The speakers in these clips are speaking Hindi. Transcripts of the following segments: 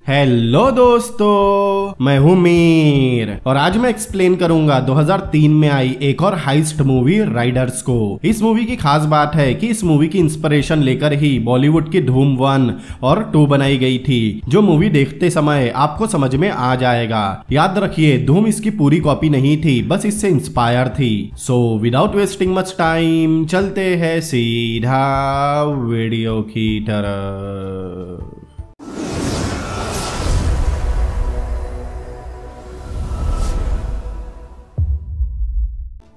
हेलो दोस्तों, मैं हूं मीर और आज मैं एक्सप्लेन करूंगा 2003 में आई एक और हाइस्ट मूवी राइडर्स को। इस मूवी की खास बात है कि इस मूवी की इंस्पिरेशन लेकर ही बॉलीवुड की धूम 1 और 2 बनाई गई थी, जो मूवी देखते समय आपको समझ में आ जाएगा। याद रखिए, धूम इसकी पूरी कॉपी नहीं थी, बस इससे इंस्पायर थी। So without wasting much time चलते हैं सीधा वीडियो की तरफ।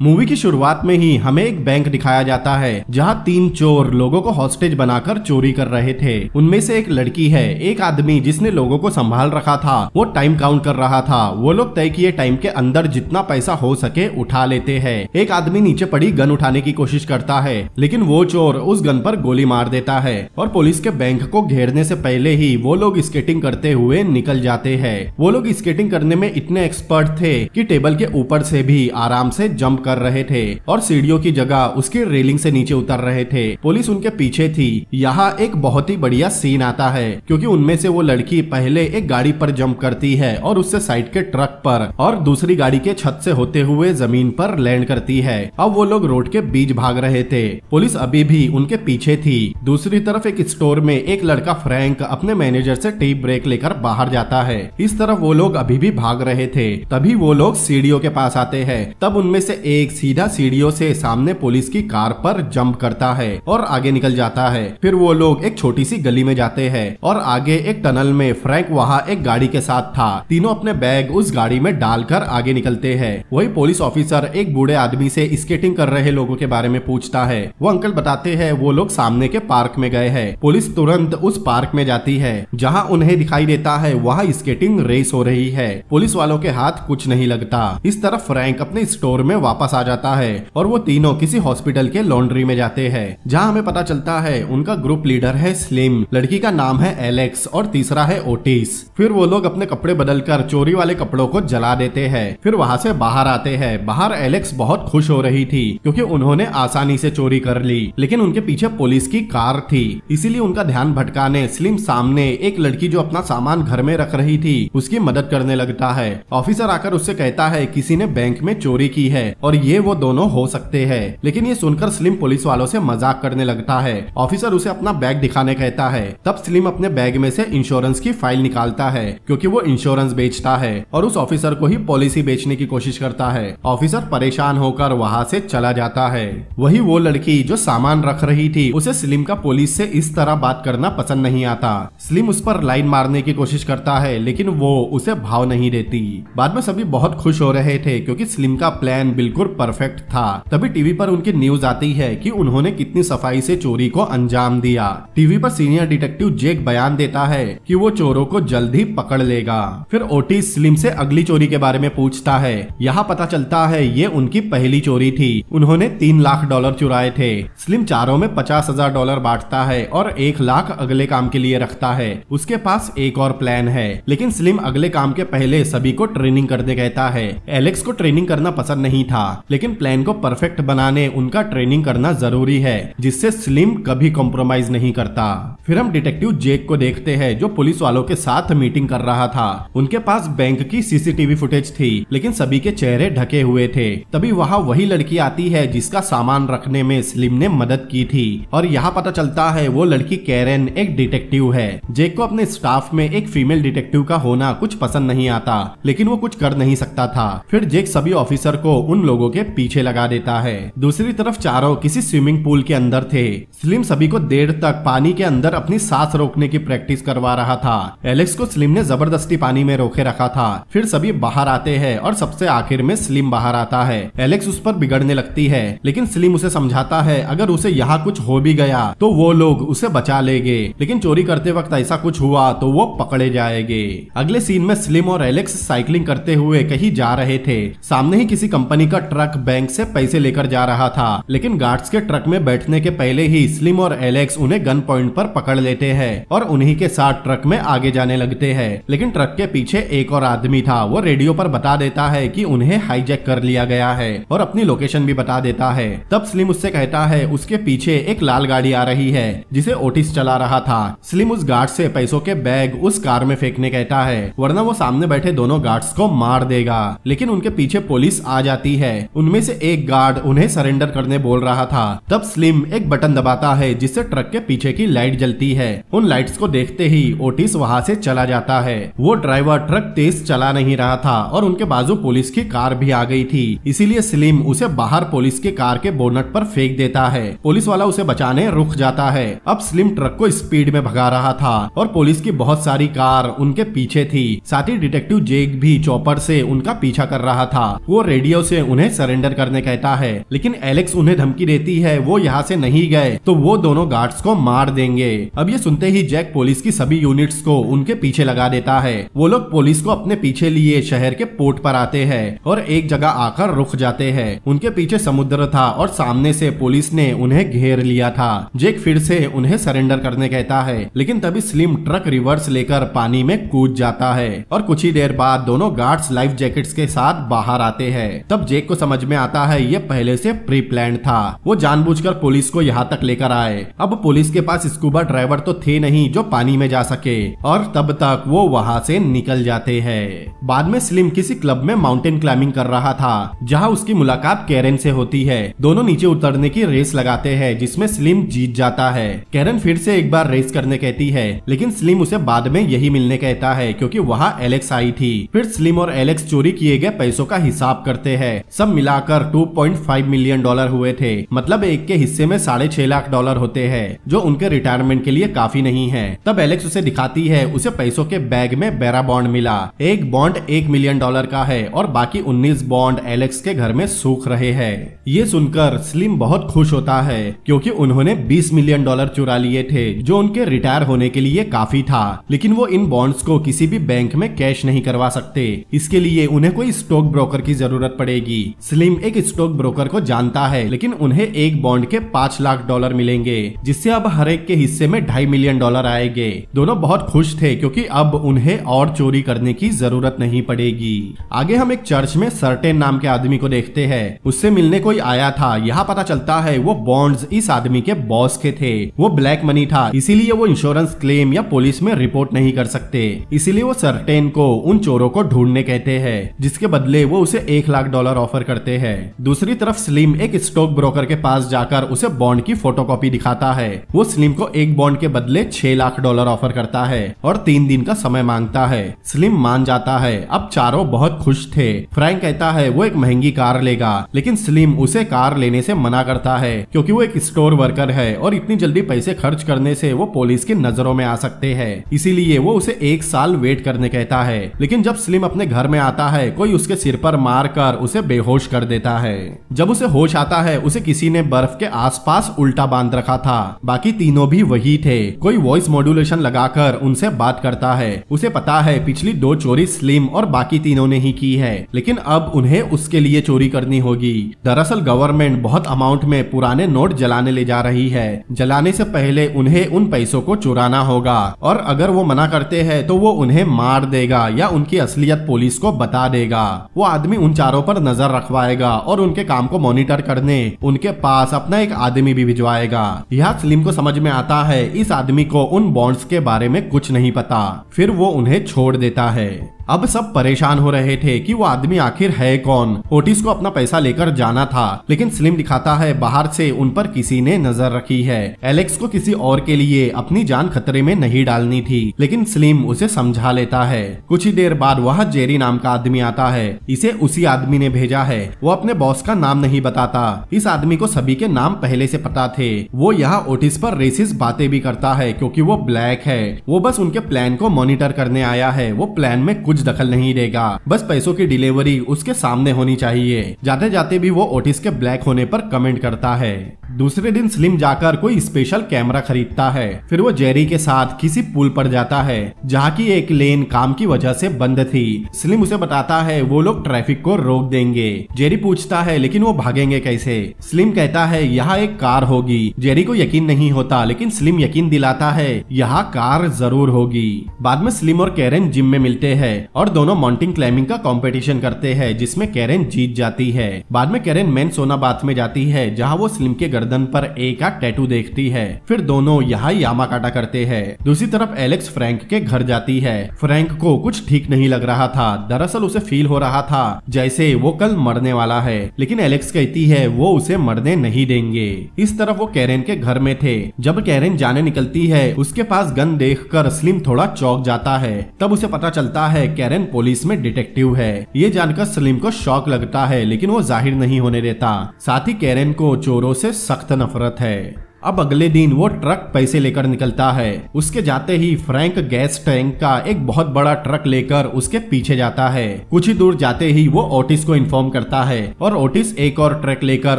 मूवी की शुरुआत में ही हमें एक बैंक दिखाया जाता है जहां 3 चोर लोगों को हॉस्टेज बनाकर चोरी कर रहे थे। उनमें से एक लड़की है। एक आदमी जिसने लोगों को संभाल रखा था वो टाइम काउंट कर रहा था। वो लोग तय किए टाइम के अंदर जितना पैसा हो सके उठा लेते हैं। एक आदमी नीचे पड़ी गन उठाने की कोशिश करता है, लेकिन वो चोर उस गन पर गोली मार देता है और पुलिस के बैंक को घेरने से पहले ही वो लोग स्केटिंग करते हुए निकल जाते हैं। वो लोग स्केटिंग करने में इतने एक्सपर्ट थे कि टेबल के ऊपर से भी आराम से जंप कर रहे थे और सीढ़ियों की जगह उसकी रेलिंग से नीचे उतर रहे थे। पुलिस उनके पीछे थी। यहाँ एक बहुत ही बढ़िया सीन आता है, क्योंकि उनमें से वो लड़की पहले एक गाड़ी पर जंप करती है और उससे साइड के ट्रक पर और दूसरी गाड़ी के छत से होते हुए जमीन पर लैंड करती है। अब वो लोग रोड के बीच भाग रहे थे। पुलिस अभी भी उनके पीछे थी। दूसरी तरफ एक स्टोर में एक लड़का फ्रैंक अपने मैनेजर से टी ब्रेक लेकर बाहर जाता है। इस तरफ वो लोग अभी भी भाग रहे थे। तभी वो लोग सीढ़ियों के पास आते हैं। तब उनमें से एक सीधा सीढ़ियों से सामने पुलिस की कार पर जंप करता है और आगे निकल जाता है। फिर वो लोग एक छोटी सी गली में जाते हैं और आगे एक टनल में फ्रैंक वहाँ एक गाड़ी के साथ था। तीनों अपने बैग उस गाड़ी में डालकर आगे निकलते हैं। वही पुलिस ऑफिसर एक बूढ़े आदमी से स्केटिंग कर रहे लोगों के बारे में पूछता है। वो अंकल बताते हैं वो लोग सामने के पार्क में गए हैं। पुलिस तुरंत उस पार्क में जाती है जहाँ उन्हें दिखाई देता है वहाँ स्केटिंग रेस हो रही है। पुलिस वालों के हाथ कुछ नहीं लगता। इस तरफ फ्रैंक अपने स्टोर में वापस आ जाता है और वो तीनों किसी हॉस्पिटल के लॉन्ड्री में जाते हैं, जहां हमें पता चलता है उनका ग्रुप लीडर है स्लिम, लड़की का नाम है एलेक्स और तीसरा है ओटिस। फिर वो लोग अपने कपड़े बदलकर चोरी वाले कपड़ों को जला देते हैं। फिर वहां से बाहर आते हैं। बाहर एलेक्स बहुत खुश हो रही थी क्योंकि उन्होंने आसानी से चोरी कर ली, लेकिन उनके पीछे पुलिस की कार थी, इसीलिए उनका ध्यान भटकाने स्लिम सामने एक लड़की जो अपना सामान घर में रख रही थी उसकी मदद करने लगता है। ऑफिसर आकर उससे कहता है किसी ने बैंक में चोरी की है और ये वो दोनों हो सकते हैं, लेकिन ये सुनकर स्लिम पुलिस वालों से मजाक करने लगता है। ऑफिसर उसे अपना बैग दिखाने कहता है। तब स्लिम अपने बैग में से इंश्योरेंस की फाइल निकालता है, क्योंकि वो इंश्योरेंस बेचता है और उस ऑफिसर को ही पॉलिसी बेचने की कोशिश करता है। ऑफिसर परेशान होकर वहाँ से चला जाता है। वही वो लड़की जो सामान रख रही थी, उसे स्लिम का पुलिस से इस तरह बात करना पसंद नहीं आता। स्लिम उस पर लाइन मारने की कोशिश करता है, लेकिन वो उसे भाव नहीं देती। बाद में सभी बहुत खुश हो रहे थे क्योंकि स्लिम का प्लान बिल्कुल परफेक्ट था। तभी टीवी पर उनकी न्यूज आती है कि उन्होंने कितनी सफाई से चोरी को अंजाम दिया। टीवी पर सीनियर डिटेक्टिव जेक बयान देता है कि वो चोरों को जल्द ही पकड़ लेगा। फिर ओटिस स्लिम से अगली चोरी के बारे में पूछता है। यहाँ पता चलता है ये उनकी पहली चोरी थी। उन्होंने $3 लाख चुराए थे। स्लिम चारों में $50,000 बांटता है और 1 लाख अगले काम के लिए रखता है। उसके पास एक और प्लान है, लेकिन स्लिम अगले काम के पहले सभी को ट्रेनिंग करने कहता है। एलेक्स को ट्रेनिंग करना पसंद नहीं था, लेकिन प्लान को परफेक्ट बनाने उनका ट्रेनिंग करना जरूरी है, जिससे स्लिम कभी कॉम्प्रोमाइज नहीं करता। फिर हम डिटेक्टिव जेक को देखते हैं जो पुलिस वालों के साथ मीटिंग कर रहा था। उनके पास बैंक की सीसीटीवी फुटेज थी, लेकिन सभी के चेहरे ढके हुए थे। तभी वहाँ वही लड़की आती है जिसका सामान रखने में स्लिम ने मदद की थी और यहाँ पता चलता है वो लड़की कैरेन एक डिटेक्टिव है। जेक को अपने स्टाफ में एक फीमेल डिटेक्टिव का होना कुछ पसंद नहीं आता, लेकिन वो कुछ कर नहीं सकता था। फिर जेक सभी ऑफिसर को उन लोगों के पीछे लगा देता है। दूसरी तरफ चारों किसी स्विमिंग पूल के अंदर थे। स्लिम सभी को देर तक पानी के अंदर अपनी सांस रोकने की प्रैक्टिस करवा रहा था। एलेक्स को स्लिम ने जबरदस्ती पानी में रोके रखा था। फिर सभी बाहर आते हैं और सबसे आखिर में स्लिम बाहर आता है। एलेक्स उस पर बिगड़ने लगती है, लेकिन स्लिम उसे समझाता है अगर उसे यहाँ कुछ हो भी गया तो वो लोग उसे बचा लेंगे, लेकिन चोरी करते वक्त ऐसा कुछ हुआ तो वो पकड़े जाएंगे। अगले सीन में स्लिम और एलेक्स साइकिलिंग करते हुए कहीं जा रहे थे। सामने ही किसी कंपनी का ट्रक बैंक से पैसे लेकर जा रहा था, लेकिन गार्ड्स के ट्रक में बैठने के पहले ही स्लिम और एलेक्स उन्हें गन पॉइंट पर पकड़ लेते हैं और उन्हीं के साथ ट्रक में आगे जाने लगते हैं। लेकिन ट्रक के पीछे एक और आदमी था, वो रेडियो पर बता देता है कि उन्हें हाईजैक कर लिया गया है और अपनी लोकेशन भी बता देता है। तब स्लिम उससे कहता है उसके पीछे एक लाल गाड़ी आ रही है जिसे ओटिस चला रहा था। स्लिम उस गार्ड से पैसों के बैग उस कार में फेंकने कहता है, वरना वो सामने बैठे दोनों गार्ड्स को मार देगा। लेकिन उनके पीछे पुलिस आ जाती है। उनमें से एक गार्ड उन्हें सरेंडर करने बोल रहा था। तब स्लिम एक बटन दबाता है जिससे ट्रक के पीछे की लाइट जलती है। उन लाइट्स को देखते ही ओटिस वहां से चला जाता है। वो ड्राइवर ट्रक तेज चला नहीं रहा था और उनके बाजू पुलिस की कार भी आ गई थी, इसीलिए स्लिम उसे बाहर पुलिस के कार के बोनट पर फेंक देता है। पुलिस वाला उसे बचाने रुक जाता है। अब स्लिम ट्रक को स्पीड में भगा रहा था और पुलिस की बहुत सारी कार उनके पीछे थी। साथ ही डिटेक्टिव जेक भी चॉपर से उनका पीछा कर रहा था। वो रेडियो से उन्हें सरेंडर करने कहता है, लेकिन एलेक्स उन्हें धमकी देती है वो यहाँ से नहीं गए तो वो दोनों गार्ड्स को मार देंगे। अब ये सुनते ही जैक पुलिस की सभी यूनिट्स को उनके पीछे लगा देता है। वो लोग पुलिस को अपने पीछे लिए शहर के पोर्ट पर आते हैं और एक जगह आकर रुक जाते हैं। उनके पीछे समुद्र था और सामने से पुलिस ने उन्हें घेर लिया था। जेक फिर से उन्हें सरेंडर करने कहता है, लेकिन तभी स्लिम ट्रक रिवर्स लेकर पानी में कूद जाता है और कुछ ही देर बाद दोनों गार्ड्स लाइफ जैकेट्स के साथ बाहर आते हैं। तब जेक को समझ में आता है ये पहले से प्री प्लान था। वो जानबूझकर पुलिस को यहाँ तक लेकर आए। अब पुलिस के पास स्कूबा ड्राइवर तो थे नहीं जो पानी में जा सके और तब तक वो वहाँ से निकल जाते हैं। बाद में स्लिम किसी क्लब में माउंटेन क्लाइंबिंग कर रहा था जहाँ उसकी मुलाकात कैरन से होती है। दोनों नीचे उतरने की रेस लगाते हैं जिसमें स्लिम जीत जाता है। कैरन फिर से एक बार रेस करने कहती है, लेकिन स्लिम उसे बाद में यही मिलने कहता है क्योंकि वहाँ एलेक्स आई थी। फिर स्लिम और एलेक्स चोरी किए गए पैसों का हिसाब करते हैं। सब मिलाकर $2.5 मिलियन हुए थे, मतलब एक के हिस्से में $6.5 लाख होते हैं जो उनके रिटायरमेंट के लिए काफी नहीं है। तब एलेक्स उसे दिखाती है उसे पैसों के बैग में बेरा बॉन्ड मिला। एक बॉन्ड $1 मिलियन का है और बाकी 19 बॉन्ड एलेक्स के घर में सूख रहे हैं। ये सुनकर स्लिम बहुत खुश होता है क्योंकि उन्होंने $20 मिलियन चुरा लिए थे जो उनके रिटायर होने के लिए काफी था। लेकिन वो इन बॉन्ड्स को किसी भी बैंक में कैश नहीं करवा सकते, इसके लिए उन्हें कोई स्टॉक ब्रोकर की जरूरत पड़ेगी। स्लिम एक स्टॉक ब्रोकर को जानता है, लेकिन उन्हें एक बॉन्ड के $5 लाख मिलेंगे जिससे अब हर एक के हिस्से में $2.5 मिलियन आएंगे। दोनों बहुत खुश थे क्योंकि अब उन्हें और चोरी करने की जरूरत नहीं पड़ेगी। आगे हम एक चर्च में सर्टेन नाम के आदमी को देखते हैं। उससे मिलने कोई आया था। यहाँ पता चलता है वो बॉन्ड्स इस आदमी के बॉस के थे। वो ब्लैक मनी था, इसीलिए वो इंश्योरेंस क्लेम या पुलिस में रिपोर्ट नहीं कर सकते। इसीलिए वो सर्टेन को उन चोरों को ढूंढने कहते हैं, जिसके बदले वो उसे $1 लाख ऑफर करते हैं। दूसरी तरफ स्लिम एक स्टॉक ब्रोकर के पास जाकर उसे बॉन्ड की फोटोकॉपी दिखाता है। वो स्लिम को एक बॉन्ड के बदले $6 लाख ऑफर करता है और 3 दिन का समय मांगता है। स्लिम मान जाता है। अब चारों बहुत खुश थे। फ्रैंक कहता है वो एक महंगी कार लेगा, लेकिन स्लिम उसे कार लेने से मना करता है क्योंकि वो एक स्टोर वर्कर है और इतनी जल्दी पैसे खर्च करने से वो पुलिस की नजरों में आ सकते हैं। इसीलिए वो उसे 1 साल वेट करने कहता है। लेकिन जब स्लिम अपने घर में आता है, कोई उसके सिर पर मार कर उसे बेहोश कर देता है। जब उसे होश आता है, उसे किसी ने बर्फ के आसपास उल्टा बांध रखा था। बाकी तीनों भी वही थे। कोई वॉइस मॉड्यूलेशन लगाकर उनसे बात करता है। उसे पता है पिछली 2 चोरी स्लिम और बाकी तीनों ने ही की है, लेकिन अब उन्हें उसके लिए चोरी करनी होगी। दरअसल गवर्नमेंट बहुत अमाउंट में पुराने नोट जलाने ले जा रही है। जलाने से पहले उन्हें उन पैसों को चुराना होगा और अगर वो मना करते हैं तो वो उन्हें मार देगा या उनकी असलियत पुलिस को बता देगा। वो आदमी उन चारों पर नजर रखवाएगा और उनके काम को मॉनिटर करने उनके पास अपना एक आदमी भी भिजवाएगा। यहाँ स्लिम को समझ में आता है इस आदमी को उन बॉन्ड्स के बारे में कुछ नहीं पता। फिर वो उन्हें छोड़ देता है। अब सब परेशान हो रहे थे कि वो आदमी आखिर है कौन। ओटिस को अपना पैसा लेकर जाना था, लेकिन स्लिम दिखाता है बाहर से उन पर किसी ने नजर रखी है। एलेक्स को किसी और के लिए अपनी जान खतरे में नहीं डालनी थी, लेकिन स्लिम उसे समझा लेता है। कुछ ही देर बाद वह जेरी नाम का आदमी आता है। इसे उसी आदमी ने भेजा है। वो अपने बॉस का नाम नहीं बताता। इस आदमी को सभी के नाम पहले से पता थे। वो यहाँ ओटिस पर रेसिस्ट बातें भी करता है क्योंकि वो ब्लैक है। वो बस उनके प्लान को मॉनिटर करने आया है। वो प्लान में कुछ कुछ दखल नहीं देगा, बस पैसों की डिलीवरी उसके सामने होनी चाहिए। जाते जाते भी वो ओटिस के ब्लैक होने पर कमेंट करता है। दूसरे दिन स्लिम जाकर कोई स्पेशल कैमरा खरीदता है। फिर वो जेरी के साथ किसी पुल पर जाता है जहाँ की एक लेन काम की वजह से बंद थी। स्लिम उसे बताता है वो लोग ट्रैफिक को रोक देंगे। जेरी पूछता है लेकिन वो भागेंगे कैसे? स्लिम कहता है यहाँ एक कार होगी। जेरी को यकीन नहीं होता लेकिन स्लिम यकीन दिलाता है यहाँ कार जरूर होगी। बाद में स्लिम और कैरेन जिम में मिलते हैं और दोनों माउंटेन क्लाइंबिंग का कंपटीशन करते हैं जिसमें कैरेन जीत जाती है। बाद में कैरेन मेन सोना बाथ में जाती है जहाँ वो स्लिम के गर्दन पर एक का टैटू देखती है। फिर दोनों यहाँ यामाकाटा करते हैं। दूसरी तरफ एलेक्स फ्रैंक के घर जाती है। फ्रैंक को कुछ ठीक नहीं लग रहा था। दरअसल उसे फील हो रहा था जैसे वो कल मरने वाला है, लेकिन एलेक्स कहती है वो उसे मरने नहीं देंगे। इस तरफ वो कैरेन के घर में थे। जब कैरेन जाने निकलती है उसके पास गन देखकर स्लिम थोड़ा चौंक जाता है। तब उसे पता चलता है कैरेन पुलिस में डिटेक्टिव है। ये जानकर स्लिम को शॉक लगता है लेकिन वो जाहिर नहीं होने देता। साथ ही कैरेन को चोरों से सख्त नफरत है। अब अगले दिन वो ट्रक पैसे लेकर निकलता है। उसके जाते ही फ्रैंक गैस टैंक का एक बहुत बड़ा ट्रक लेकर उसके पीछे जाता है। कुछ ही दूर जाते ही वो ओटिस को इन्फॉर्म करता है और ओटिस एक और ट्रक लेकर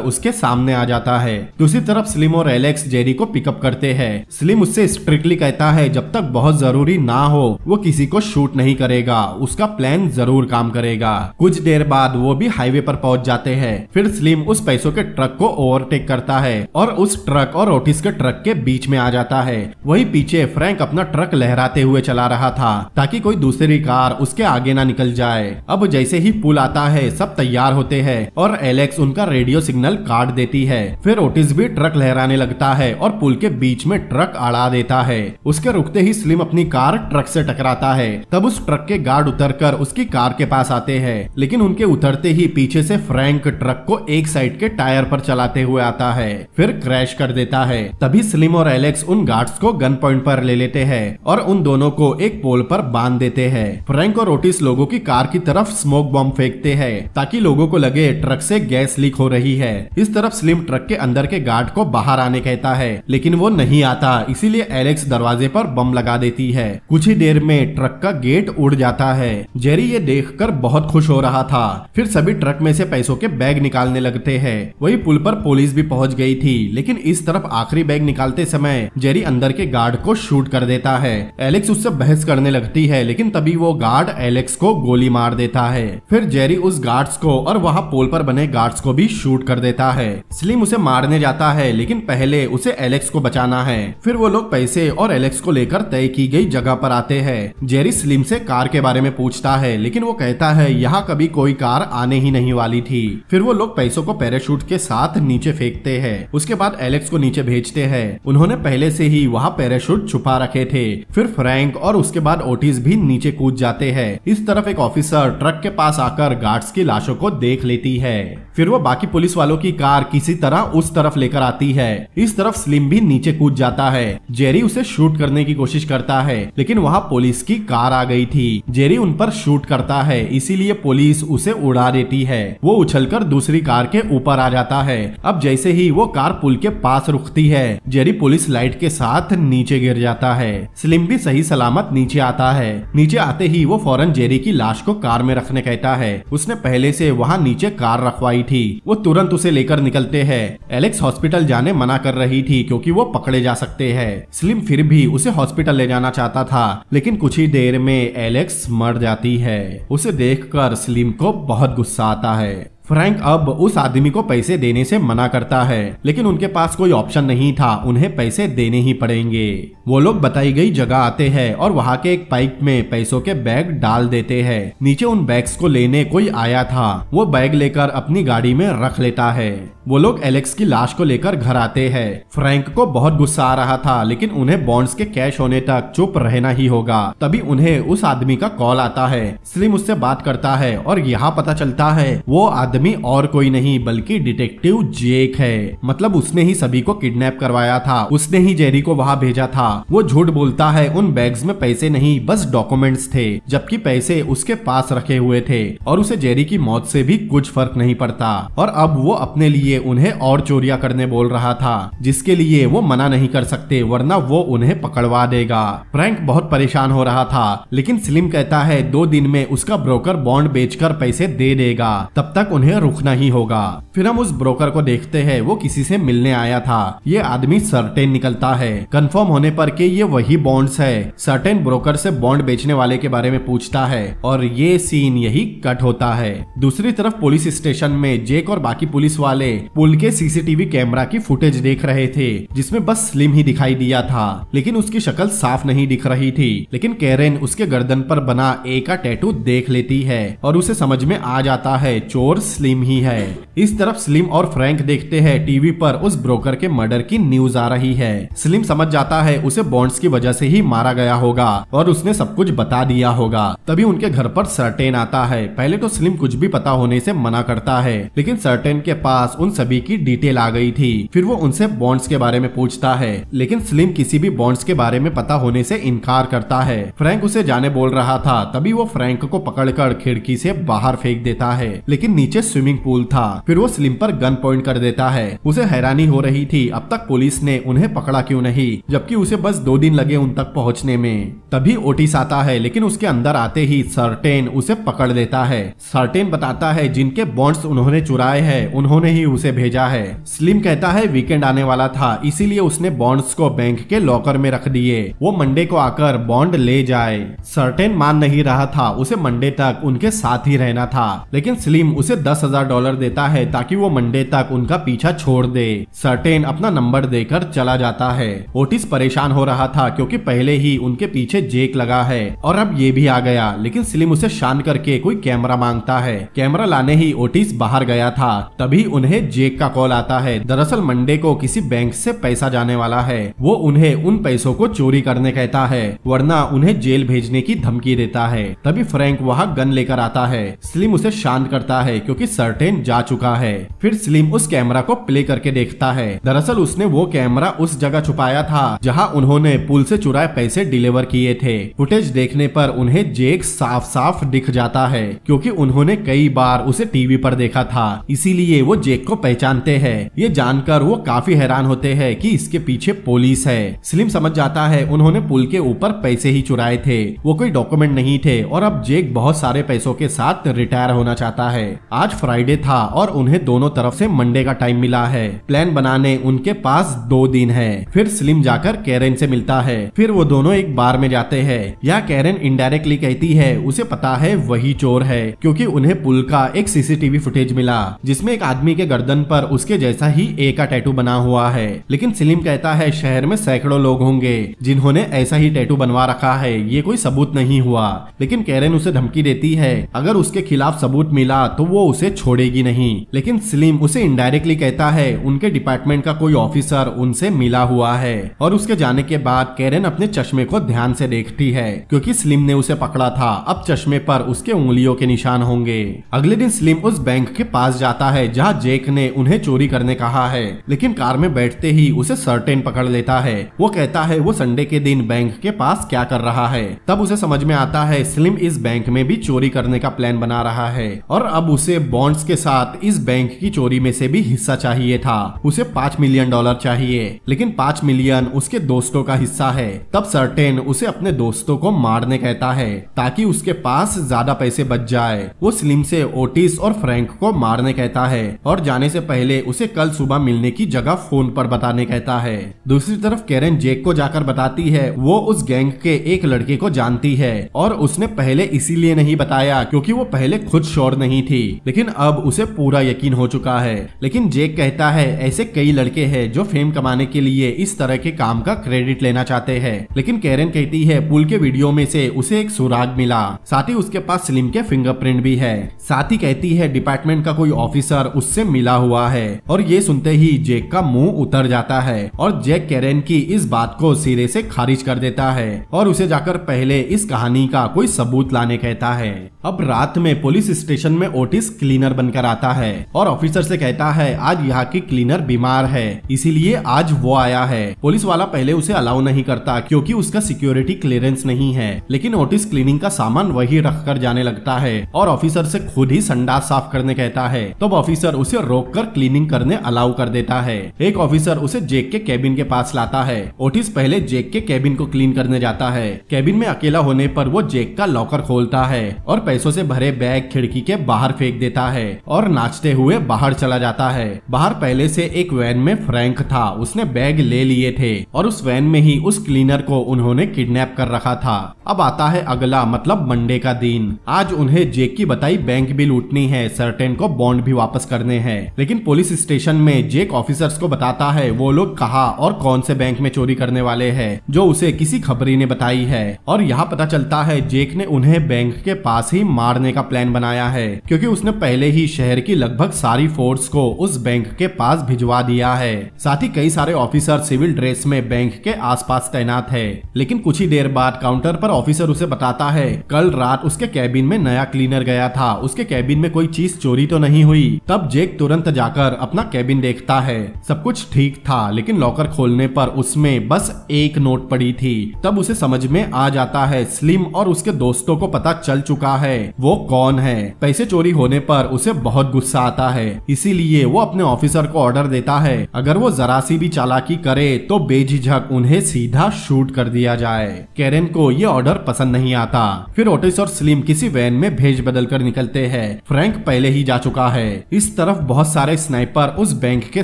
उसके सामने आ जाता है। दूसरी तरफ स्लिम और एलेक्स जेरी को पिकअप करते हैं। स्लिम उससे स्ट्रिक्टली कहता है जब तक बहुत जरूरी ना हो वो किसी को शूट नहीं करेगा, उसका प्लान जरूर काम करेगा। कुछ देर बाद वो भी हाईवे पर पहुंच जाते हैं। फिर स्लिम उस पैसों के ट्रक को ओवरटेक करता है और उस ट्रक और ओटिस के ट्रक के बीच में आ जाता है। वही पीछे फ्रैंक अपना ट्रक लहराते हुए चला रहा था ताकि कोई दूसरी कार उसके आगे ना निकल जाए। अब जैसे ही पुल आता है सब तैयार होते हैं और एलेक्स उनका रेडियो सिग्नल काट देती है। फिर ओटिस भी ट्रक लहराने लगता है और पुल के बीच में ट्रक अड़ा देता है। उसके रुकते ही स्लिम अपनी कार ट्रक से टकराता है। तब उस ट्रक के गार्ड उतरकर उसकी कार के पास आते हैं, लेकिन उनके उतरते ही पीछे से फ्रैंक ट्रक को एक साइड के टायर पर चलाते हुए आता है, फिर क्रैश कर देता है। तभी स्लिम और एलेक्स उन गार्ड्स को गन पॉइंट पर ले लेते हैं और उन दोनों को एक पोल पर बांध देते हैं। फ्रैंक और ओटिस लोगों की कार की तरफ स्मोक बॉम्ब फेंकते हैं ताकि लोगों को लगे ट्रक से गैस लीक हो रही है। इस तरफ स्लिम ट्रक के अंदर के गार्ड को बाहर आने कहता है लेकिन वो नहीं आता, इसीलिए एलेक्स दरवाजे पर बम लगा देती है। कुछ ही देर में ट्रक का गेट उड़ जाता है। जेरी ये देखकर बहुत खुश हो रहा था। फिर सभी ट्रक में से पैसों के बैग निकालने लगते हैं। वही पुल पर पुलिस भी पहुंच गई थी, लेकिन इस तरफ आखिरी बैग निकालते समय जेरी अंदर के गार्ड को शूट कर देता है। एलेक्स उससे बहस करने लगती है लेकिन तभी वो गार्ड एलेक्स को गोली मार देता है। फिर जेरी उस गार्ड्स को और वहाँ पोल पर बने गार्ड्स को भी शूट कर देता है। स्लिम उसे मारने जाता है लेकिन पहले उसे एलेक्स को बचाना है। फिर वो लोग पैसे और एलेक्स को लेकर तय की गई जगह पर आते हैं। जेरी स्लिम से कार के बारे में पूछता है लेकिन वो कहता है यहाँ कभी कोई कार आने ही नहीं वाली थी। फिर वो लोग पैसों को पैराशूट के साथ नीचे फेंकते हैं। उसके बाद एलेक्स को नीचे भेजते हैं। उन्होंने पहले से ही वहाँ पैराशूट छुपा रखे थे। फिर फ्रैंक और उसके बाद ओटिस भी नीचे कूद जाते हैं। इस तरफ एक ऑफिसर ट्रक के पास आकर गार्ड्स की लाशों को देख लेती है। फिर वो बाकी पुलिस वालों की कार किसी तरह उस तरफ लेकर आती है। इस तरफ स्लिम भी नीचे कूद जाता है। जेरी उसे शूट करने की कोशिश करता है लेकिन वहाँ पुलिस की कार आ गई थी। जेरी उन पर शूट करता है, इसीलिए पुलिस उसे उड़ा देती है। वो उछलकर दूसरी कार के ऊपर आ जाता है। अब जैसे ही वो कार पुल के पास रुकती है जेरी पुलिस लाइट के साथ नीचे गिर जाता है। स्लिम भी सही सलामत नीचे आता है। नीचे आते ही वो फौरन जेरी की लाश को कार में रखने कहता है। उसने पहले से वहाँ नीचे कार रखवाई थी। वो तुरंत उसे लेकर निकलते हैं। एलेक्स हॉस्पिटल जाने मना कर रही थी क्योंकि वो पकड़े जा सकते हैं। स्लिम फिर भी उसे हॉस्पिटल ले जाना चाहता था लेकिन कुछ ही देर में एलेक्स मर जाती है। उसे देखकर स्लिम को बहुत गुस्सा आता है। फ्रैंक अब उस आदमी को पैसे देने से मना करता है लेकिन उनके पास कोई ऑप्शन नहीं था, उन्हें पैसे देने ही पड़ेंगे। वो लोग बताई गई जगह आते हैं और वहाँ के एक पाइप में पैसों के बैग डाल देते हैं। नीचे उन बैग्स को लेने कोई आया था, वो बैग लेकर अपनी गाड़ी में रख लेता है। वो लोग एलेक्स की लाश को लेकर घर आते हैं। फ्रैंक को बहुत गुस्सा आ रहा था लेकिन उन्हें बॉन्ड्स के कैश होने तक चुप रहना ही होगा। तभी उन्हें उस आदमी का कॉल आता है। स्लिम उससे बात करता है और यहाँ पता चलता है वो आदमी और कोई नहीं बल्कि डिटेक्टिव जेक है। मतलब उसने ही सभी को किडनैप करवाया था, उसने ही जेरी को वहाँ भेजा था। वो झूठ बोलता है उन बैग्स में पैसे नहीं बस डॉक्यूमेंट्स थे, जबकि पैसे उसके पास रखे हुए थे और उसे जेरी की मौत से भी कुछ फर्क नहीं पड़ता। और अब वो अपने लिए लिए उन्हें और चोरियां करने बोल रहा था, जिसके लिए वो मना नहीं कर सकते वरना वो उन्हें पकड़वा देगा। फ्रैंक बहुत परेशान हो रहा था, लेकिन स्लिम कहता है 2 दिन में उसका ब्रोकर बॉन्ड बेचकर पैसे दे देगा, तब तक उन्हें रुकना ही होगा। फिर हम उस ब्रोकर को देखते हैं, वो किसी से मिलने आया था। ये आदमी सर्टेन निकलता है। कंफर्म होने पर कि ये वही बॉन्ड्स है, सर्टेन ब्रोकर से बॉन्ड बेचने वाले के बारे में पूछता है और ये सीन यही कट होता है। दूसरी तरफ पुलिस स्टेशन में जेक और बाकी पुलिस वाले पुल के सीसीटीवी कैमरा की फुटेज देख रहे थे, जिसमें बस स्लिम ही दिखाई दिया था, लेकिन उसकी शक्ल साफ नहीं दिख रही थी। लेकिन कैरेन उसके गर्दन पर बना ए का टैटू देख लेती है और उसे समझ में आ जाता है चोर स्लिम ही है। इस तरफ स्लिम और फ्रैंक देखते हैं टीवी पर उस ब्रोकर के मर्डर की न्यूज आ रही है। स्लिम समझ जाता है उसे बॉन्ड्स की वजह से ही मारा गया होगा और उसने सब कुछ बता दिया होगा। तभी उनके घर पर सर्टेन आता है। पहले तो स्लिम कुछ भी पता होने से मना करता है, लेकिन सर्टेन के पास उन सभी की डिटेल आ गई थी। फिर वो उनसे बॉन्ड्स के बारे में पूछता है, लेकिन स्लिम किसी भी बॉन्ड्स के बारे में पता होने से इनकार करता है। फ्रैंक उसे जाने बोल रहा था, तभी वो फ्रैंक को पकड़कर खिड़की से बाहर फेंक देता है, लेकिन नीचे स्विमिंग पूल था। फिर वो स्लिम पर गन पॉइंट कर देता है। उसे हैरानी हो रही थी अब तक पुलिस ने उन्हें पकड़ा क्यों नहीं, जबकि उसे बस 2 दिन लगे उन तक पहुंचने में। तभी ओटिस आता है, लेकिन उसके अंदर आते ही सर्टेन उसे पकड़ लेता है। सर्टेन बताता है जिनके बॉन्ड्स उन्होंने चुराए हैं उन्होंने ही उसे भेजा है। स्लिम कहता है वीकेंड आने वाला था, इसीलिए उसने बॉन्ड्स को बैंक के लॉकर में रख दिए, वो मंडे को आकर बॉन्ड ले जाए। सर्टेन मान नहीं रहा था, उसे मंडे तक उनके साथ ही रहना था, लेकिन स्लिम उसे $10,000 देता है ताकि वो मंडे तक उनका पीछा छोड़ दे। सर्टेन अपना नंबर देकर चला जाता है। ओटिस परेशान हो रहा था क्योंकि पहले ही उनके पीछे जेक लगा है और अब ये भी आ गया, लेकिन स्लिम उसे शांत करके कोई कैमरा मांगता है। कैमरा लाने ही ओटिस बाहर गया था, तभी उन्हें जेक का कॉल आता है। दरअसल मंडे को किसी बैंक से पैसा जाने वाला है, वो उन्हें उन पैसों को चोरी करने कहता है वरना उन्हें जेल भेजने की धमकी देता है। तभी फ्रैंक वहाँ गन लेकर आता है। स्लिम उसे शांत करता है क्योंकि सर्टेन जा चुका है। फिर स्लिम उस कैमरा को प्ले करके देखता है। दरअसल उसने वो कैमरा उस जगह छुपाया था जहाँ उन्होंने पुल से चुराए पैसे डिलीवर किए थे। फुटेज देखने पर उन्हें जेक साफ साफ दिख जाता है क्योंकि उन्होंने कई बार उसे टीवी पर देखा था, इसीलिए वो जेक को पहचानते हैं। ये जानकर वो काफी हैरान होते हैं कि इसके पीछे पुलिस है। स्लिम समझ जाता है उन्होंने पुल के ऊपर पैसे ही चुराए थे, वो कोई डॉक्यूमेंट नहीं थे और अब जेक बहुत सारे पैसों के साथ रिटायर होना चाहता है। आज फ्राइडे था और उन्हें दोनों तरफ से मंडे का टाइम मिला है। प्लान बनाने उनके पास 2 दिन है। फिर स्लिम जाकर कैरेन से मिलता है। फिर वो दोनों एक बार में जाते हैं। यह कैरेन इनडायरेक्टली कहती है उसे पता है वही चोर है क्योंकि उन्हें पुल का एक सीसीटीवी फुटेज मिला जिसमें एक आदमी के गर्दन पर उसके जैसा ही ए का टैटू बना हुआ है। लेकिन स्लिम कहता है शहर में सैकड़ों लोग होंगे जिन्होंने ऐसा ही टैटू बनवा रखा है, ये कोई सबूत नहीं हुआ। लेकिन कैरेन उसे धमकी देती है अगर उसके खिलाफ सबूत मिला तो वो उसे छोड़ेगी नहीं। लेकिन स्लिम उसे इनडायरेक्टली कहता है उनके डिपार्टमेंट का कोई ऑफिसर उनसे मिला हुआ है और उसके जाने के बाद कैरेन अपने चश्मे को ध्यान से देखती है क्योंकि स्लिम ने उसे पकड़ा था। अब चश्मे पर उसके उंगलियों के निशान होंगे। अगले दिन स्लिम उस बैंक के पास जाता है जहाँ जेक ने उन्हें चोरी करने कहा है, लेकिन कार में बैठते ही उसे सर्टेन पकड़ लेता है। वो कहता है वो संडे के दिन बैंक के पास क्या कर रहा है। तब उसे समझ में आता है स्लिम इस बैंक में भी चोरी करने का प्लान बना रहा है और अब उसे बॉन्ड्स के साथ इस बैंक की चोरी में से भी हिस्सा चाहिए था। उसे $5 मिलियन चाहिए, लेकिन 5 मिलियन उसके दोस्तों का हिस्सा है। तब सर्टेन उसे अपने दोस्तों को मारने कहता है ताकि उसके पास ज्यादा पैसे बच जाए। वो स्लिम से ओटिस और फ्रैंक को मारने कहता है और जाने से पहले उसे कल सुबह मिलने की जगह फोन पर बताने कहता है। दूसरी तरफ कैरेन जेक को जाकर बताती है वो उस गैंग के एक लड़के को जानती है और उसने पहले इसीलिए नहीं बताया क्योंकि वो पहले खुद श्योर नहीं थी, लेकिन अब उसे पूरा यकीन हो चुका है। लेकिन जेक कहता है ऐसे कई लड़के हैं जो फेम कमाने के लिए इस तरह के काम का क्रेडिट लेना चाहते हैं। लेकिन कैरेन कहती है पुल के वीडियो में से उसे एक सुराग मिला, साथ ही उसके पास स्लिम के फिंगरप्रिंट भी है। साथ ही कहती है डिपार्टमेंट का कोई ऑफिसर उससे मिला हुआ है और ये सुनते ही जेक का मुंह उतर जाता है और जेक कैरेन की इस बात को सिरे से खारिज कर देता है और उसे जाकर पहले इस कहानी का कोई सबूत लाने कहता है। अब रात में पुलिस स्टेशन में ओटिस क्लीनर बनकर आता है और ऑफिसर से कहता है आज यहाँ की क्लीनर बीमार है इसीलिए आज वो आया है। पुलिस वाला पहले उसे अलाउ नहीं करता क्योंकि उसका सिक्योरिटी क्लियरेंस नहीं है, लेकिन ओटिस क्लीनिंग का सामान वही रख कर जाने लगता है और ऑफिसर से खुद ही संडास साफ करने कहता है। तब ऑफिसर उसे रोक रोककर क्लीनिंग करने अलाउ कर देता है। एक ऑफिसर उसे जेक के केबिन के पास लाता है। ओटिस पहले जेक के केबिन को क्लीन करने जाता है। केबिन में अकेला होने पर वो जेक का लॉकर खोलता है और पैसों से भरे बैग खिड़की के बाहर फेंक देता है और नाचते हुए बाहर चला जाता है। बाहर पहले से एक वैन में फ्रैंक था, उसने बैग ले लिए थे और उस वैन में ही उस क्लीनर को उन्होंने किडनैप कर रखा था। अब आता है अगला मतलब मंडे का दिन। आज उन्हें जेक की बताई बैंक भी लूटनी है, सर्टेन को बॉन्ड भी वापस करने हैं। लेकिन पुलिस स्टेशन में जेक ऑफिसर्स को बताता है वो लोग कहाँ और कौन से बैंक में चोरी करने वाले हैं, जो उसे किसी खबरी ने बताई है। और यहाँ पता चलता है जेक ने उन्हें बैंक के पास ही मारने का प्लान बनाया है, क्योंकि उसने पहले ही शहर की लगभग सारी फोर्स को उस बैंक के पास भिजवा दिया है। साथ ही कई सारे ऑफिसर सिविल ड्रेस में बैंक के आसपास तैनात है। लेकिन कुछ ही देर बाद काउंटर पर ऑफिसर उसे बताता है कल रात उसके कैबिन में नया क्लीनर गया था, उसके कैबिन में कोई चीज चोरी तो नहीं हुई। तब जेक तुरंत जाकर अपना कैबिन देखता है, सब कुछ ठीक था, लेकिन लॉकर खोलने पर उसमें बस एक नोट पड़ी थी। तब उसे समझ में आ जाता है स्लिम और उसके दोस्तों को पता चल चुका है वो कौन है। पैसे चोरी होने पर उसे बहुत गुस्सा आता है, इसीलिए वो अपने ऑफिसर को ऑर्डर देता है अगर वो जरा सी भी चालाकी करे तो बेझिझक उन्हें सीधा शूट कर दिया जाए। कैरेन को ये ऑर्डर पसंद नहीं आता। फिर ओटिस और स्लिम किसी वैन में भेज बदल कर निकलते हैं। फ्रैंक पहले ही जा चुका है। इस तरफ बहुत सारे स्नाइपर उस बैंक के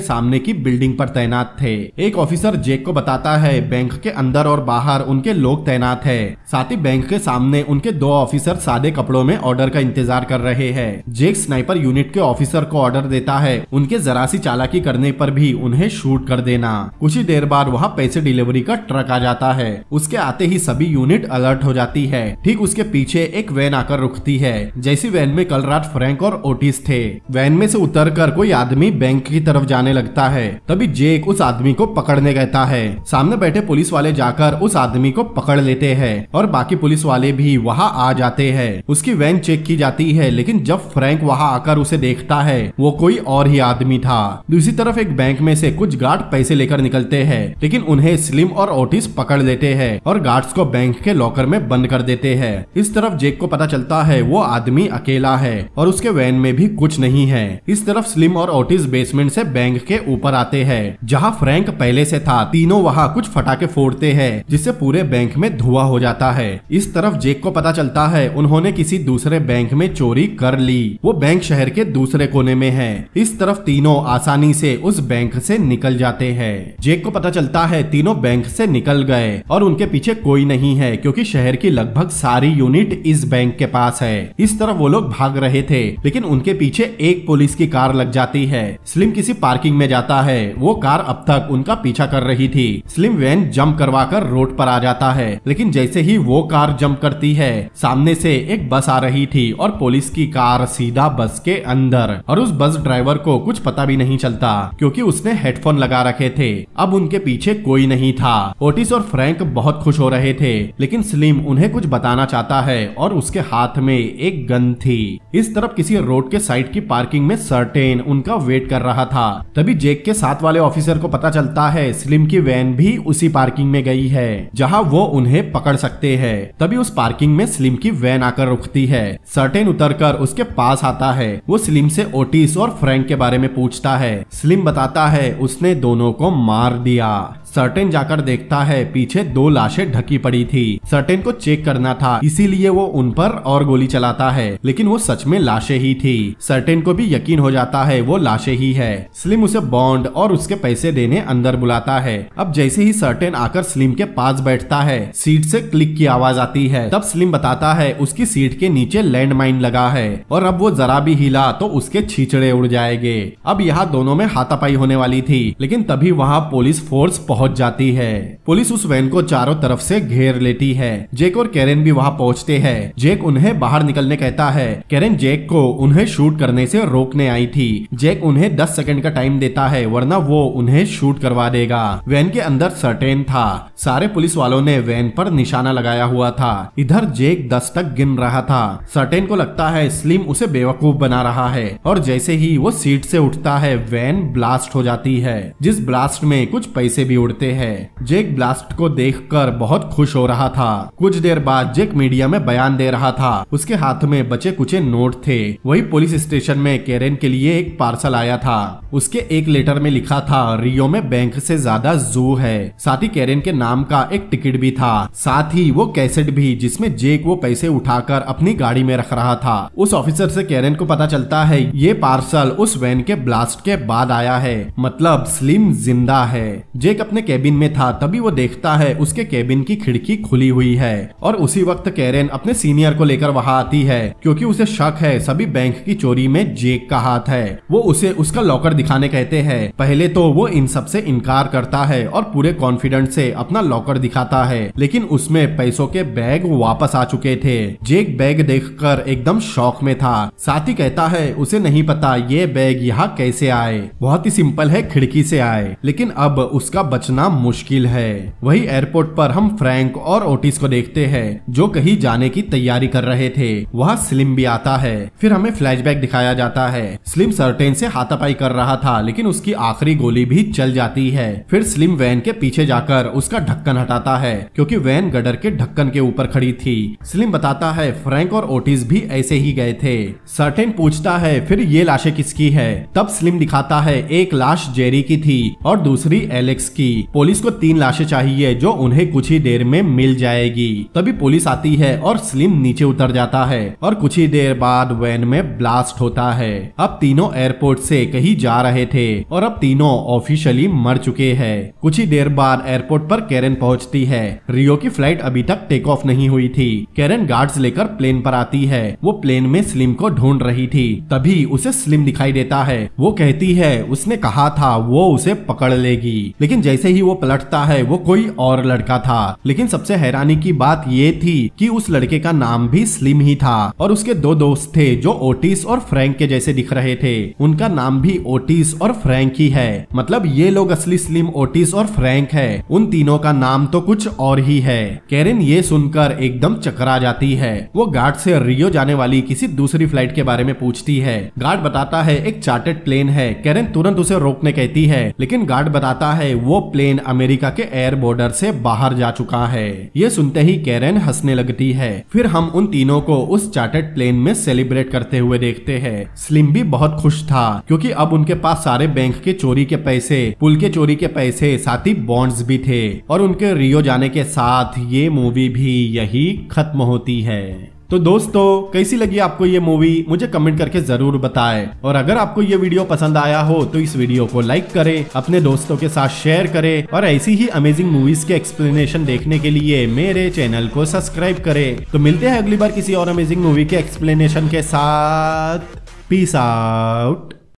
सामने की बिल्डिंग पर तैनात थे। एक ऑफिसर जेक को बताता है बैंक के अंदर और बाहर उनके लोग तैनात है। साथ ही बैंक के सामने उनके दो ऑफिसर सादे कपड़ों में ऑर्डर का इंतजार कर रहे हैं। जेक स्नाइपर यूनिट के ऑफिसर को ऑर्डर देता है उनके जरा सी चालाकी करने पर भी उन्हें शूट कर देना। कुछ ही देर बाद वहाँ पैसे डिलीवरी का ट्रक आ जाता है। उसके आते ही सभी यूनिट अलर्ट हो जाती है। ठीक उसके पीछे एक वैन आकर रुकती है। जैसी वैन में कल रात फ्रैंक और ओटिस थे। वैन में से उतरकर कोई आदमी बैंक की तरफ जाने लगता है। तभी जेक उस आदमी को पकड़ने कहता है। सामने बैठे पुलिस वाले जाकर उस आदमी को पकड़ लेते हैं और बाकी पुलिस वाले भी वहाँ आ जाते हैं। उसकी वैन चेक की जाती है, लेकिन जब फ्रैंक वहाँ आकर उसे देखता है वो कोई और ही आदमी था। दूसरी तरफ एक बैंक में से कुछ गार्ड पैसे लेकर निकलते हैं, लेकिन उन्हें स्लिम और ओटिस पकड़ लेते हैं और गार्ड्स को बैंक के लॉकर में बंद कर देते हैं। इस तरफ जेक को पता चलता है वो आदमी अकेला है और उसके वैन में भी कुछ नहीं है। इस तरफ स्लिम और ओटिस बेसमेंट से बैंक के ऊपर आते हैं जहाँ फ्रैंक पहले से था। तीनों वहाँ कुछ फटाके फोड़ते हैं जिससे पूरे बैंक में धुआं हो जाता है। इस तरफ जेक को पता चलता है उन्होंने किसी दूसरे बैंक में चोरी कर ली। वो बैंक शहर के दूसरे कोने में है। इस तरफ तीनों आसानी से उस बैंक से निकल जाते हैं। जेक को पता चलता है तीनों बैंक से निकल गए और उनके पीछे कोई नहीं है, क्योंकि शहर की लगभग सारी यूनिट इस बैंक के पास है। इस तरफ वो लोग भाग रहे थे, लेकिन उनके पीछे एक पुलिस की कार लग जाती है। स्लिम किसी पार्किंग में जाता है। वो कार अब तक उनका पीछा कर रही थी। स्लिम वैन जंप करवाकर रोड पर आ जाता है, लेकिन जैसे ही वो कार जंप करती है सामने से एक बस आ रही थी और पुलिस की कार सीधा बस के अंदर। और उस बस ड्राइवर को कुछ पता भी नहीं चलता, क्योंकि उसने हेडफोन लगा रखे थे। अब उनके पीछे कोई नहीं था। ओटिस और फ्रैंक बहुत खुश हो रहे थे, लेकिन स्लिम उन्हें कुछ बताना चाहता है और उसके हाथ में एक गन थी। इस तरफ किसी रोड के साइड की पार्किंग में सर्टेन उनका वेट कर रहा था। तभी जेक के साथ वाले ऑफिसर को पता चलता है स्लिम की वैन भी उसी पार्किंग में गई है जहां वो उन्हें पकड़ सकते हैं। तभी उस पार्किंग में स्लिम की वैन आकर रुकती है। सर्टेन उतरकर उसके पास आता है। वो स्लिम से ओटिस और फ्रैंक के बारे में पूछता है। स्लिम बताता है उसने दोनों को मार दिया। सर्टेन जाकर देखता है पीछे दो लाशें ढकी पड़ी थी। सर्टेन को चेक करना था, इसीलिए वो उन पर और गोली चलाता है, लेकिन वो सच में लाशें ही थी। सर्टेन को भी यकीन हो जाता है वो लाशें ही है। स्लिम उसे बॉन्ड और उसके पैसे देने अंदर बुलाता है। अब जैसे ही सर्टेन आकर स्लिम के पास बैठता है, सीट से क्लिक की आवाज आती है। तब स्लिम बताता है उसकी सीट के नीचे लैंडमाइन लगा है और अब वो जरा भी हिला तो उसके छींचड़े उड़ जाएंगे। अब यहाँ दोनों में हाथापाई होने वाली थी, लेकिन तभी वहाँ पुलिस फोर्स पहुंच जाती है। पुलिस उस वैन को चारों तरफ से घेर लेती है। जेक और कैरेन भी वहां पहुंचते हैं। जेक उन्हें बाहर निकलने कहता है। कैरेन जेक को उन्हें शूट करने से रोकने आई थी। जेक उन्हें 10 सेकंड का टाइम देता है, वरना वो उन्हें शूट करवा देगा। वैन के अंदर सर्टेन था। सारे पुलिस वालों ने वैन पर निशाना लगाया हुआ था। इधर जेक 10 तक गिन रहा था। सर्टेन को लगता है स्लिम उसे बेवकूफ बना रहा है और जैसे ही वो सीट से उठता है वैन ब्लास्ट हो जाती है, जिस ब्लास्ट में कुछ पैसे भी उड़ उड़ते हैं। जेक ब्लास्ट को देखकर बहुत खुश हो रहा था। कुछ देर बाद जेक मीडिया में बयान दे रहा था। उसके हाथ में बचे कुचे नोट थे। वही पुलिस स्टेशन में कैरेन के लिए एक पार्सल आया था। उसके एक लेटर में लिखा था, रियो में बैंक से ज्यादा जू है। साथ ही कैरेन के नाम का एक टिकट भी था, साथ ही वो कैसेट भी जिसमें जेक वो पैसे उठाकर अपनी गाड़ी में रख रहा था। उस ऑफिसर से कैरेन को पता चलता है ये पार्सल उस वैन के ब्लास्ट के बाद आया है, मतलब स्लिम जिंदा है। जेक अपने केबिन में था, तभी वो देखता है उसके केबिन की खिड़की खुली हुई है और उसी वक्त कैरेन अपने सीनियर को लेकर वहां आती है, क्योंकि उसे शक है सभी बैंक की चोरी में जेक का हाथ है। वो उसे उसका लॉकर दिखाने कहते हैं। पहले तो वो इन सब से इनकार करता है और पूरे कॉन्फिडेंस से अपना लॉकर दिखाता है, लेकिन उसमें पैसों के बैग वापस आ चुके थे। जेक बैग देखकर एकदम शॉक में था। साथ ही कहता है उसे नहीं पता ये बैग यहाँ कैसे आए, बहुत ही सिंपल है, खिड़की से आए, लेकिन अब उसका बचना मुश्किल है। वही एयरपोर्ट पर हम फ्रैंक और ओटिस को देखते हैं जो कहीं जाने की तैयारी कर रहे थे। वहाँ स्लिम भी आता है। फिर हमें फ्लैशबैक दिखाया जाता है। स्लिम सर्टेन से हाथापाई कर रहा था, लेकिन उसकी आखिरी गोली भी चल जाती है। फिर स्लिम वैन के पीछे जाकर उसका ढक्कन हटाता है, क्योंकि वैन गडर के ढक्कन के ऊपर खड़ी थी। स्लिम बताता है फ्रैंक और ओटिस भी ऐसे ही गए थे। सर्टेन पूछता है फिर ये लाशें किसकी है? तब स्लिम दिखाता है एक लाश जेरी की थी और दूसरी एलेक्स की। पुलिस को 3 लाशें चाहिए जो उन्हें कुछ ही देर में मिल जाएगी। तभी पुलिस आती है और स्लिम नीचे उतर जाता है और कुछ ही देर बाद वैन में ब्लास्ट होता है। अब तीनों एयरपोर्ट से कहीं जा रहे थे और अब तीनों ऑफिशियली मर चुके हैं। कुछ ही देर बाद एयरपोर्ट पर कैरेन पहुंचती है। रियो की फ्लाइट अभी तक टेक ऑफ नहीं हुई थी। कैरेन गार्ड्स लेकर प्लेन पर आती है। वो प्लेन में स्लिम को ढूंढ रही थी, तभी उसे स्लिम दिखाई देता है। वो कहती है उसने कहा था वो उसे पकड़ लेगी, लेकिन जैसे ही वो पलटता है वो कोई और लड़का था। लेकिन सबसे हैरानी की बात ये थी कि उस लड़के का नाम भी स्लिम ही था और उसके 2 दोस्त थे जो ओटिस और फ्रैंक के जैसे दिख रहे थे। उनका नाम भी ओटिस और फ्रैंक ही है, मतलब ये लोग असली स्लिम ओटिस और फ्रैंक है। उन तीनों का नाम तो कुछ और ही है। कैरेन ये सुनकर एकदम चकरा जाती है। वो गार्ड से रियो जाने वाली किसी दूसरी फ्लाइट के बारे में पूछती है। गार्ड बताता है एक चार्टर्ड प्लेन है। कैरेन तुरंत उसे रोकने कहती है, लेकिन गार्ड बताता है वो प्लेन अमेरिका के एयर बॉर्डर से बाहर जा चुका है। ये सुनते ही कैरेन हंसने लगती है। फिर हम उन तीनों को उस चार्टर्ड प्लेन में सेलिब्रेट करते हुए देखते हैं। स्लिम भी बहुत खुश था, क्योंकि अब उनके पास सारे बैंक के चोरी के पैसे, पुल के चोरी के पैसे, साथ ही बॉन्ड्स भी थे। और उनके रियो जाने के साथ ये मूवी भी यही खत्म होती है। तो दोस्तों कैसी लगी आपको ये मूवी, मुझे कमेंट करके जरूर बताएं। और अगर आपको ये वीडियो पसंद आया हो तो इस वीडियो को लाइक करें, अपने दोस्तों के साथ शेयर करें और ऐसी ही अमेजिंग मूवीज के एक्सप्लेनेशन देखने के लिए मेरे चैनल को सब्सक्राइब करें। तो मिलते हैं अगली बार किसी और अमेजिंग मूवी के एक्सप्लेनेशन के साथ। Peace out.